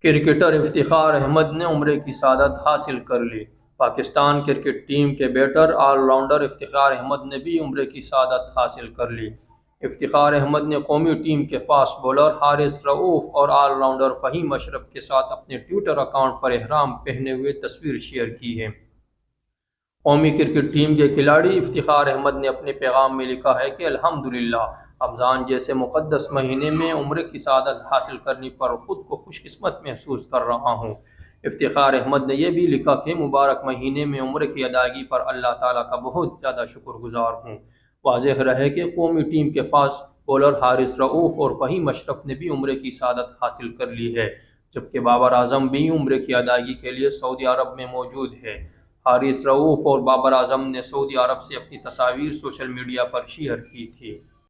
Cricketer Iftikhar Ahmed نے عمرے کی سعادت حاصل کر لی۔ پاکستان کرکٹ ٹیم کے batter all rounder Iftikhar Ahmed نے بھی عمرے کی سعادت حاصل کر لی۔ افتخار احمد نے قومی ٹیم کے فاسٹ بولر حارث رؤوف اور آل راؤنڈر فہیم اشرف کے ساتھ اپنے ٹویٹر اکاؤنٹ پر احرام پہنے ہوئے تصویر شیئر کی ہے۔ قومی کرکٹ ٹیم کے کھلاڑی افتخار احمد نے اپنے پیغام میں لکھا ہے کہ الحمدللہ، رمضان جیسے مقدس مہینے میں عمرے کی سعادت حاصل کرنے پر خود کو خوش قسمت محسوس کر رہا ہوں۔ افتخار احمد نے یہ بھی لکھا کہ مبارک مہینے میں عمرے کی ادائیگی پر اللہ تعالیٰ کا بہت زیادہ شکر گزار ہوں۔ واضح رہے کہ قومی ٹیم کے فاسٹ بولر حارث رؤوف اور فہیم اشرف نے بھی عمرے کی سعادت حاصل کر لی ہے، جبکہ بابر اعظم بھی عمرے کی ادائیگی کے لیے سعودی عرب میں موجود ہے۔ حارث رؤوف اور بابر اعظم نے سعودی عرب سے اپنی تصاویر سوشل میڈیا پر شیئر کی تھی۔